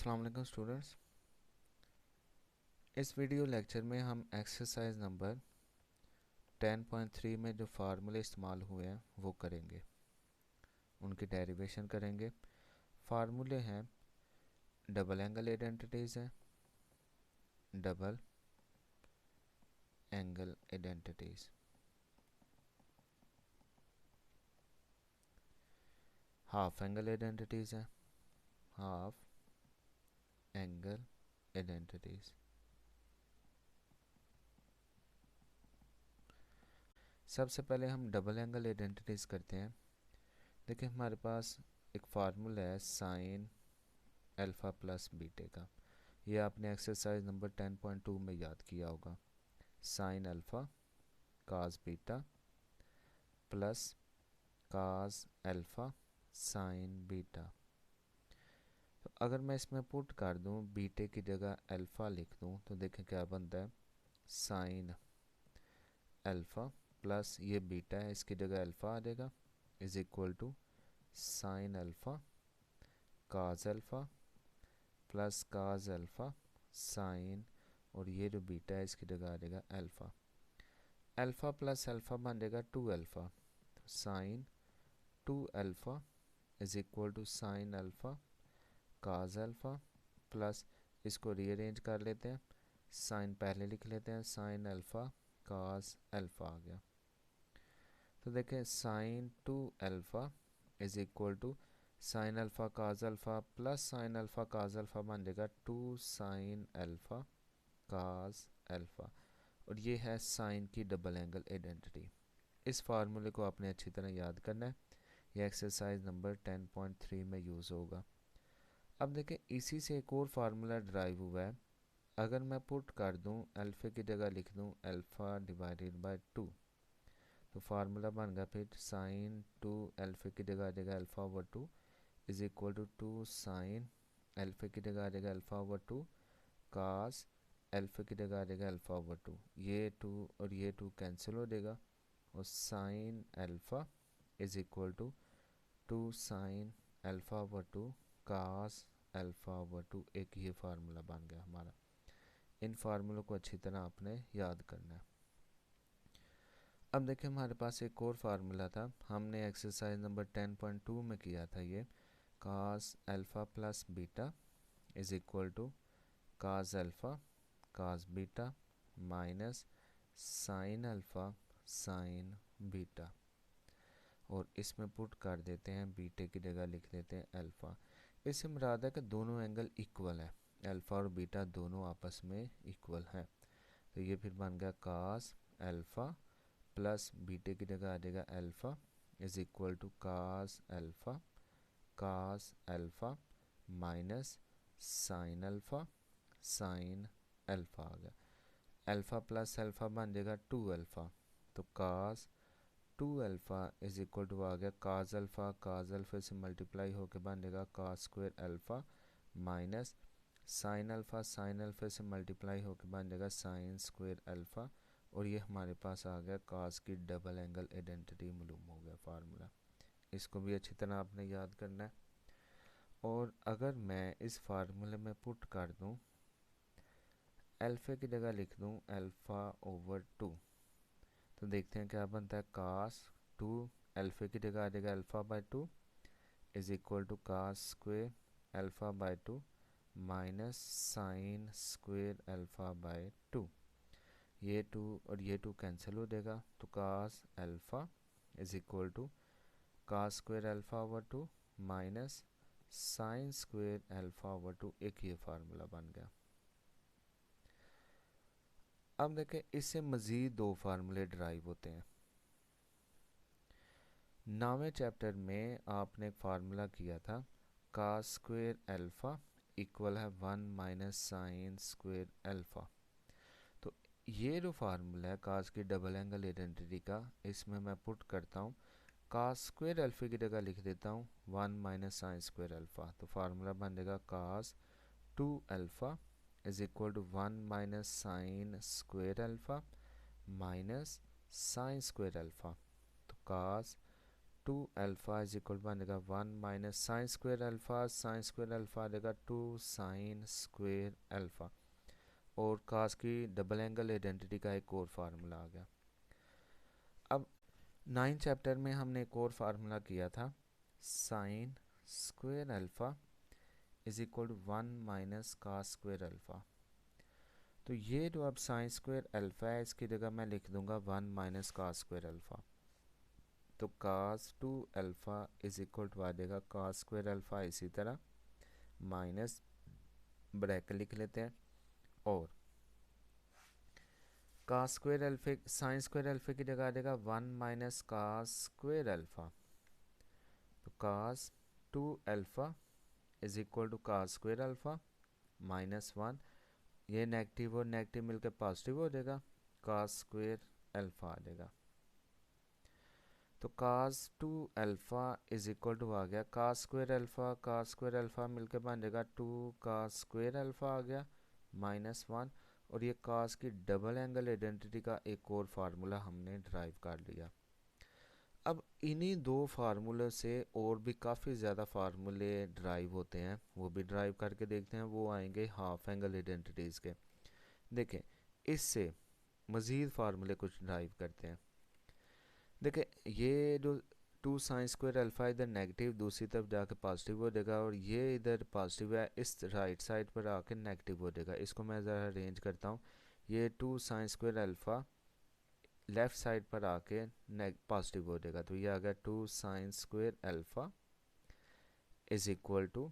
अस्सलाम वालेकुम स्टूडेंट्स। इस वीडियो लेक्चर में हम एक्सरसाइज नंबर 10.3 में जो फार्मूले इस्तेमाल हुए हैं वो करेंगे, उनकी डेरिवेशन करेंगे। फार्मूले हैं डबल एंगल आइडेंटिटीज़ हैं, double angle identities, half angle identities हैं, हाफ एंगल आइडेंटिटीज़। सबसे पहले हम डबल एंगल आइडेंटिटीज़ करते हैं। देखिए हमारे पास एक फार्मूला है साइन अल्फ़ा प्लस बीटे का। ये आपने एक्सरसाइज नंबर 10.2 में याद किया होगा। साइन अल्फ़ा काज beta plus cos alpha sine beta. तो अगर मैं इसमें पुट कर दूं, बीटे की जगह अल्फ़ा लिख दूं, तो देखें क्या बनता है। साइन अल्फ़ा प्लस ये बीटा है, इसकी जगह अल्फ़ा आ जाएगा, is equal to sine alpha cos alpha plus cos alpha sine, और ये जो बीटा है इसकी जगह आ जाएगा अल्फ़ा। अल्फ़ा प्लस अल्फ़ा बन जाएगा 2 अल्फ़ा, तो sine 2 alpha is equal to sine alpha cos alpha plus, इसको रीअरेंज कर लेते हैं, साइन पहले लिख लेते हैं, साइन अल्फ़ा काज अल्फ़ा आ गया। तो देखें sine 2 alpha is equal to sine alpha cos alpha plus sine alpha cos alpha बन जाएगा 2 साइन अल्फ़ा काज अल्फ़ा, और ये है साइन की डबल एंगल आइडेंटिटी। इस फार्मूले को आपने अच्छी तरह याद करना है, ये एक्सरसाइज नंबर 10.3 में यूज़ होगा। अब देखें इसी से एक और फार्मूला ड्राइव हुआ है। अगर मैं पुट कर दूं, अल्फ़ा की जगह लिख दूं अल्फ़ा डिवाइडेड बाय 2, तो फार्मूला बन गया फिर साइन 2 अल्फ़ा की जगह आ जाएगा alpha over 2 is equal to 2 sine alpha की जगह आ जाएगा अल्फ़ा ओवर 2 कास अल्फ़ा की जगह आ जाएगा अल्फ़ा ओवर 2, ये 2 और ये 2 कैंसिल हो जाएगा, और sine alpha is equal to 2 sine alpha over 2 cos alpha over 2। एक ये फार्मूला बन गया हमारा। इन फार्मूलों को अच्छी तरह आपने याद करना है। अब देखिए हमारे पास एक और फार्मूला था, हमने एक्सरसाइज नंबर 10.2 में किया था। ये cos alpha plus beta is equal to cos alpha cos beta minus sine alpha sine beta, और इसमें पुट कर देते हैं, बीटे की जगह लिख देते हैं अल्फ़ा। इससे मुराद है कि दोनों एंगल इक्वल है, अल्फ़ा और बीटा दोनों आपस में इक्वल हैं। तो ये फिर बन गया कास अल्फ़ा प्लस बीटे की जगह आ जाएगा alpha is equal to cos alpha minus sine alpha sine alpha आ गया। अल्फ़ा प्लस अल्फ़ा बन जाएगा 2 अल्फ़ा, तो cos 2 alpha is equal to आ गया काज अल्फ़ा से मल्टीप्लाई होकर बन जाएगा cos square alpha minus sine alpha से मल्टीप्लाई होकर बन जाएगा साइन स्क्वायर अल्फ़ा, और ये हमारे पास आ गया कास की डबल एंगल आइडेंटिटी मालूम हो गया फार्मूला। इसको भी अच्छी तरह आपने याद करना है। और अगर मैं इस फार्मूले में पुट कर दूं, अल्फ़ा की जगह लिख दूं अल्फ़ा ओवर 2, तो देखते हैं क्या बनता है। कास 2 अल्फ़ा की जगह आ जाएगा alpha by 2 is equal to cos square alpha by 2 minus sine square alpha by 2, ये 2 और ये 2 कैंसिल हो जाएगा, तो cos alpha is equal to cos square alpha over 2 minus sine square alpha over 2। एक ये फार्मूला बन गया। अब देखें इससे मज़ीद दो फार्मूले ड्राइव होते हैं। 9वें चैप्टर में आपने एक फार्मूला किया था, कास स्क्वायर अल्फ़ा इक्वल है 1 माइनस साइन स्क्वायर अल्फ़ा। तो ये जो फार्मूला है कास की डबल एंगल आइडेंटिटी का, इसमें मैं पुट करता हूँ, कास स्क्वायर अल्फ़ा की जगह लिख देता हूँ 1 माइनस साइन स्क्वायर अल्फ़ा, तो फार्मूला बन जाएगा cos 2 alpha is equal to 1 minus sine square alpha minus sine square alpha, तो cos two alpha is equal बन जाएगा 1 minus sine square alpha, sine square alpha आ जाएगा 2 साइन स्क्वेयर अल्फ़ा। और कास की डबल एंगल आइडेंटिटी का एक और फार्मूला आ गया। अब 9 चैप्टर में हमने एक और फार्मूला किया था, sine square alpha is equal to 1 minus cos square alpha. तो ये जो अब साइन स्क्वेयर अल्फ़ा है इसकी जगह मैं लिख दूंगा 1 माइनस कास स्क्वेयर अल्फ़ा। तो cos 2 alpha is equal to आ जाएगा कास स्क्वेयर अल्फ़ा, इसी तरह माइनस ब्रैकेट लिख लेते हैं, और cos square alpha sine square alpha की जगह आ जाएगा 1 माइनस कास स्क्वेयर अल्फ़ा। तो cos 2 alpha is equal to cos square alpha minus 1, ये नेगेटिव और नेगेटिव मिलकर पॉजिटिव हो जाएगा, कास स्क्वेयर अल्फ़ा आ जाएगा। तो cos 2 alpha is equal to आ गया कास स्क्वेयर अल्फ़ा मिलकर बन जाएगा 2 कास स्क्वेयर अल्फ़ा आ गया माइनस 1, और ये कास की डबल एंगल आइडेंटिटी का एक और फार्मूला हमने ड्राइव कर लिया। अब इन्हीं दो फार्मूले से और भी काफ़ी ज़्यादा फार्मूले ड्राइव होते हैं, वो भी ड्राइव करके देखते हैं। वो आएंगे हाफ एंगल आइडेंटिटीज़ के। देखें, इससे मज़ीद फार्मूले कुछ ड्राइव करते हैं। देखें, ये जो 2 साइन स्क्वायर अल्फ़ा इधर नेगेटिव दूसरी तरफ जाकर पॉजिटिव हो जाएगा, और ये इधर पॉजिटिव है इस राइट साइड पर आकर नेगेटिव हो जाएगा। इसको मैं ज़रा अरेंज करता हूँ। ये 2 sine square alpha left side पर आके पॉजिटिव हो जाएगा, तो ये आ गया 2 sine square alpha is equal to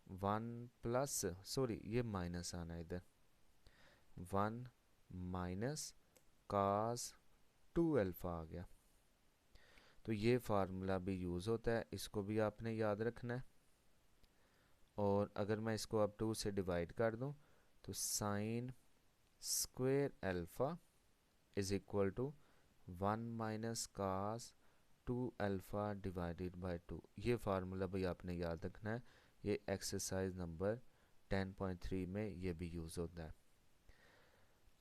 1 plus, sorry ये माइनस आना है इधर, 1 माइनस कास 2 अल्फ़ा आ गया। तो ये फार्मूला भी यूज़ होता है, इसको भी आपने याद रखना है। और अगर मैं इसको अब 2 से डिवाइड कर दूं तो sine square alpha is equal to 1 minus cos 2 alpha divided by 2। ये फार्मूला भी आपने याद रखना है, ये एक्सरसाइज नंबर 10.3 में ये भी यूज़ होता है।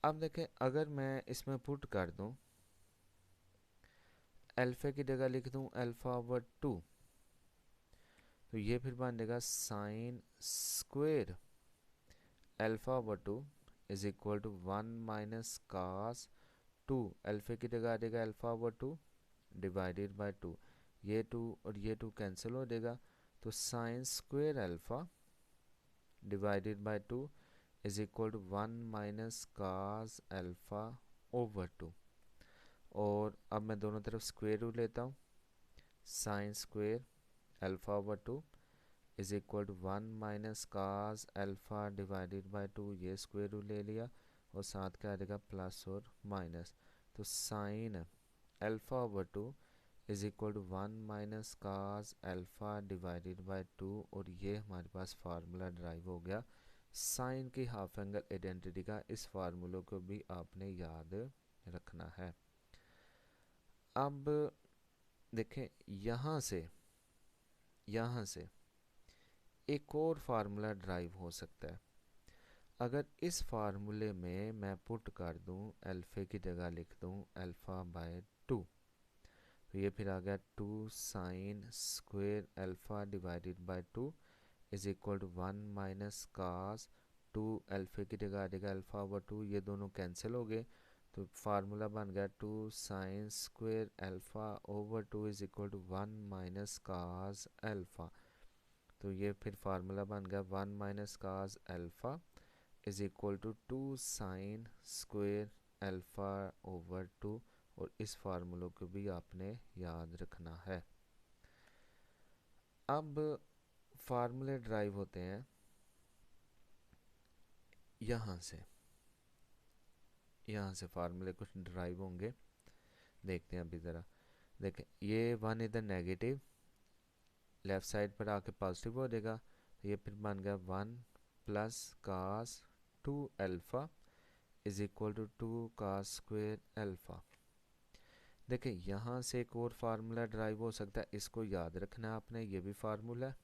अब देखें, अगर मैं इसमें पुट कर दूं, अल्फ़ा की जगह लिख दूं अल्फ़ा ओवर 2, तो ये फिर बन जाएगा sine square alpha over 2 is equal to 1 minus cos 2, alpha की जगह आ जाएगा अल्फ़ा ओवर 2 डिवाइडेड बाय 2, ये 2 और ये 2 कैंसिल हो जाएगा, तो sine square alpha divided by 2 is equal to 1 minus cos alpha over 2। और अब मैं दोनों तरफ स्क्वेयर रूट लेता हूँ, sine square alpha over 2 is equal to 1 minus cos alpha divided by 2, ये स्क्वेयर रूट ले लिया, और साथ क्या आ जाएगा प्लस और माइनस, तो sine alpha over 2 is equal to 1 minus cos alpha divided by 2, और ये हमारे पास फार्मूला ड्राइव हो गया साइन की हाफ एंगल आइडेंटिटी का। इस फार्मूले को भी आपने याद रखना है। अब देखें, यहाँ से एक और फार्मूला ड्राइव हो सकता है। अगर इस फार्मूले में मैं पुट कर दूं, अल्फ़ा की जगह लिख दूं अल्फ़ा बाय 2, तो ये फिर आ गया 2 sine square alpha divided by 2 is equal to 1 minus cos 2, alpha की जगह आ जाएगा अल्फ़ा ओवर 2, ये दोनों कैंसिल हो गए, तो फार्मूला बन गया 2 sine square alpha over 2 is equal to 1 minus cos alpha. तो ये फिर फार्मूला बन गया 1 minus cos alpha is equal to 2 sine square alpha over 2, और इस फार्मूले को भी आपने याद रखना है। अब फार्मूले ड्राइव होते हैं यहाँ से फार्मूले कुछ ड्राइव होंगे, देखते हैं अभी ज़रा। देखें, ये 1 इधर नेगेटिव लेफ़्ट साइड पर आके पॉजिटिव हो जाएगा, तो ये फिर बन गया 1 plus cos 2 alpha is equal to 2 cos square alpha. देखिए, यहाँ से एक और फार्मूला ड्राइव हो सकता है, इसको याद रखना है आपने, ये भी फार्मूला है।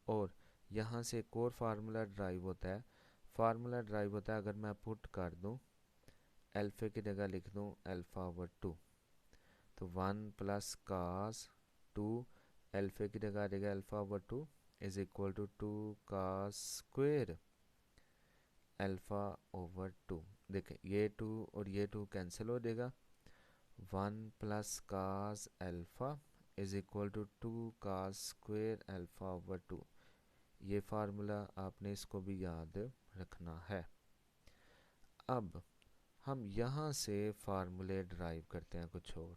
और यहाँ से एक और फार्मूला ड्राइव होता है, अगर मैं पुट कर दूँ अल्फ़ा की जगह लिख दूँ अल्फ़ा ओवर 2, तो 1 प्लस कास टू अल्फा की जगह आ जाएगा alpha over two is equal to 2 cos square alpha over two. देखें ये 2 और ये 2 कैंसिल हो जाएगा, 1 plus cos alpha is equal to 2 cos square alpha over two. ये फार्मूला आपने इसको भी याद रखना है। अब हम यहाँ से फार्मूले ड्राइव करते हैं कुछ और।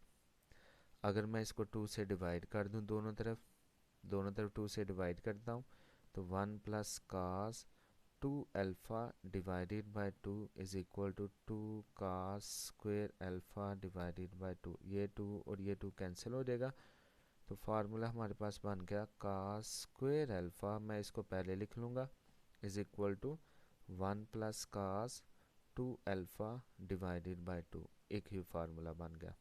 अगर मैं इसको 2 से डिवाइड कर दूँ, दोनों तरफ 2 से डिवाइड करता हूँ, तो 1 plus cos 2 alpha divided by 2 is equal to 2 cos square alpha divided by 2। ये 2 और ये 2 कैंसिल हो जाएगा, तो फार्मूला हमारे पास बन गया कास स्क्वेयर अल्फ़ा, मैं इसको पहले लिख लूँगा, is equal to 1 plus cos 2 alpha divided by 2। एक ही फार्मूला बन गया।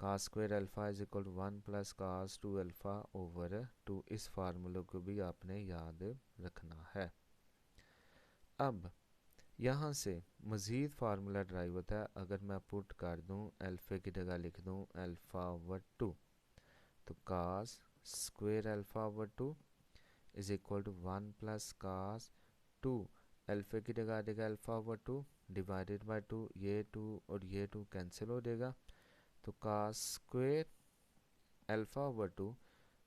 Cos square alpha is equal to 1 plus cos 2 alpha over 2। इस फार्मूले को भी आपने याद रखना है। अब यहाँ से मज़ीद फार्मूला ड्राइव होता है। अगर मैं पुट कर दूँ अल्फ़ा की जगह लिख दूँ अल्फ़ा ओवर 2, तो cos square alpha over 2 is equal to 1 plus cos 2 alpha की जगह आ जाएगा अल्फ़ा ओवर 2 डिवाइडेड बाय 2। ये 2 और ये 2 कैंसिल हो जाएगा, तो cos square alpha over 2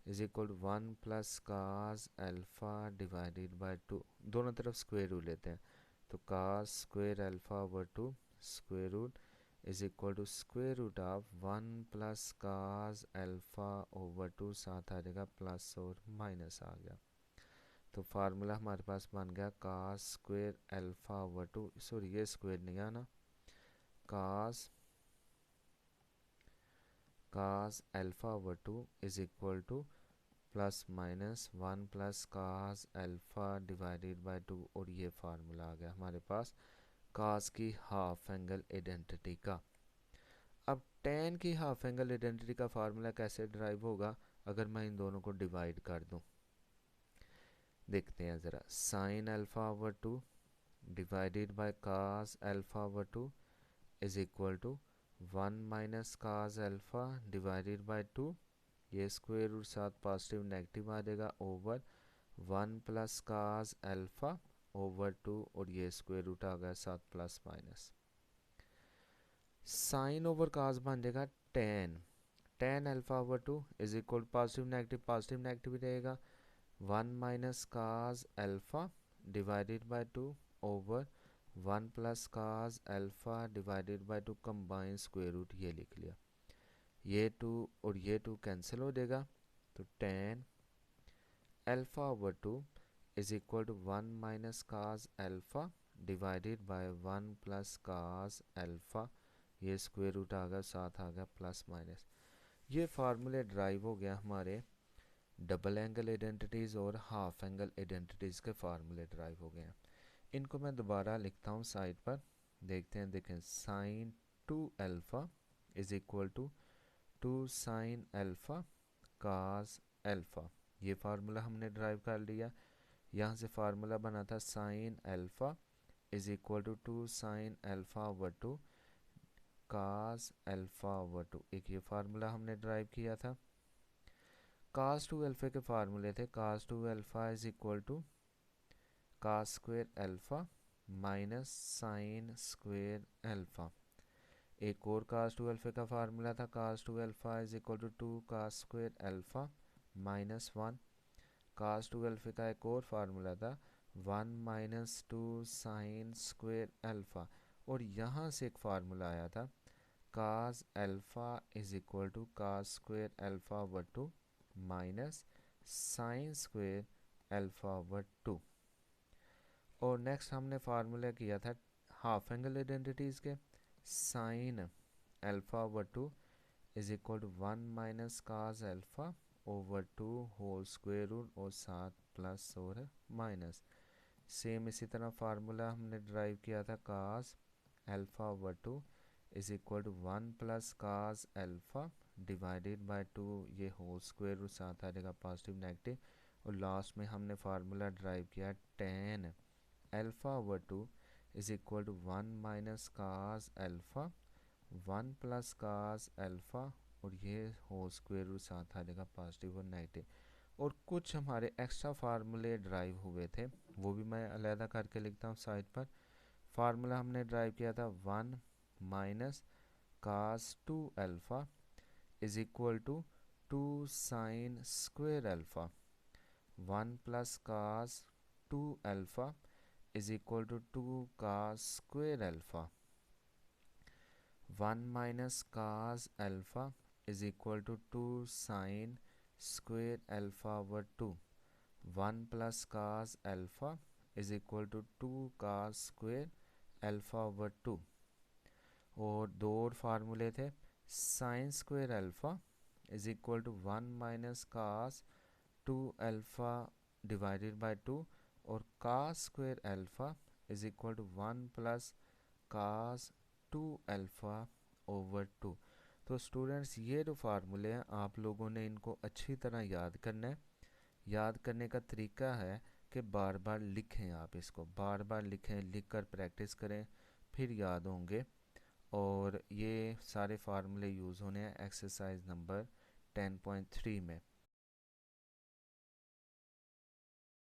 is equal to 1 plus cos alpha divided by 2। दोनों तरफ स्क्वेयर रूट लेते हैं, तो cos square alpha over 2 square root is equal to square root of 1 plus cos alpha over 2, साथ आ जाएगा प्लस और minus आ गया। तो फार्मूला हमारे पास बन गया cos square alpha over 2, sorry ये स्क्वेयर नहीं आना, cos alpha over 2 is equal to plus minus 1 plus cos alpha divided by 2। और ये फार्मूला आ गया हमारे पास कास की हाफ एंगल आइडेंटिटी का। अब टेन की हाफ एंगल आइडेंटिटी का फार्मूला कैसे ड्राइव होगा अगर मैं इन दोनों को डिवाइड कर दूं। देखते हैं ज़रा, sine alpha over 2 divided by cos alpha over 2 is equal to 1 minus cos alpha divided by 2, ये स्क्वायर रूट साथ पॉजिटिव नेगेटिव आ जाएगा, over 1 plus cos alpha over 2 और ये स्क्वायर रूट आ गया साथ plus minus. Sine over cos बन जाएगा tan alpha over 2 is equal positive negative ही रहेगा, 1 minus cos alpha divided by 2 over 1 plus cos alpha divided by 2 combine square root ये लिख लिया। ये 2 और ये 2 कैंसिल हो जाएगा, तो tan alpha over 2 is equal to 1 minus cos alpha divided by 1 plus cos alpha, ये स्क्वायर रूट आ गया साथ आ गया प्लस माइनस। ये फार्मूले ड्राइव हो गया हमारे डबल एंगल आइडेंटिटीज़ और हाफ एंगल आइडेंटिटीज़ के फार्मूले ड्राइव हो गए हैं। इनको मैं दोबारा लिखता हूँ साइड पर, देखते हैं। देखें, sine 2 alpha is equal to 2 sine alpha cos alpha, ये फार्मूला हमने ड्राइव कर लिया। यहाँ से फार्मूला बना था sine alpha is equal to 2 sine alpha over 2 cos alpha over 2, एक ये फार्मूला हमने ड्राइव किया था। कास 2 अल्फ़ा के फार्मूले थे, cos 2 alpha is equal to cos square alpha minus sine square alpha. एक और कास 2 अल्फ़ा का फार्मूला था, cos 2 alpha is equal to 2 cos square alpha minus 1। Cos 2 alpha का एक और फार्मूला था 1 माइनस 2 साइन स्क्वायर अल्फ़ा। और यहाँ से एक फार्मूला आया था cos alpha is equal to cos square alpha over 2 minus sine square alpha over 2। और नेक्स्ट हमने फार्मूला किया था हाफ एंगल आइडेंटिटीज़ के, sine alpha over 2 is equal to 1 minus cos alpha over 2 whole square root और साथ plus और minus. Same इसी तरह फार्मूला हमने ड्राइव किया था cos alpha over 2 is equal to 1 plus cos alpha divided by 2, ये होल स्क्वायर रूट साथ आ जाएगा पॉजिटिव नेगेटिव। और लास्ट में हमने फार्मूला ड्राइव किया tan alpha over 2 is equal to 1 minus cos alpha 1 plus cos alpha और ये whole square root साथ आ जाएगा पॉजिटिव और नेगेटिव। और कुछ हमारे एक्स्ट्रा फार्मूले ड्राइव हुए थे, वो भी मैं अलहदा करके लिखता हूँ साइड पर। फार्मूला हमने ड्राइव किया था 1 minus cos 2 alpha is equal to 2 sine square alpha. 1 plus cos 2 alpha is equal to 2 cos square alpha. 1 minus cos alpha is equal to 2 sine square alpha over 2। 1 plus cos alpha is equal to 2 cos square alpha over 2। और दो और फार्मूले थे, sine square alpha is equal to 1 minus cos 2 alpha divided by 2 और cos square alpha is equal to 1 plus cos 2 alpha over 2। तो students ये जो फार्मूले हैं आप लोगों ने इनको अच्छी तरह याद करना है। याद करने का तरीका है कि बार बार लिखें, आप इसको बार बार लिखें, लिख कर प्रैक्टिस करें, फिर याद होंगे। और ये सारे फार्मूले यूज़ होने हैं एक्सरसाइज नंबर 10.3 में।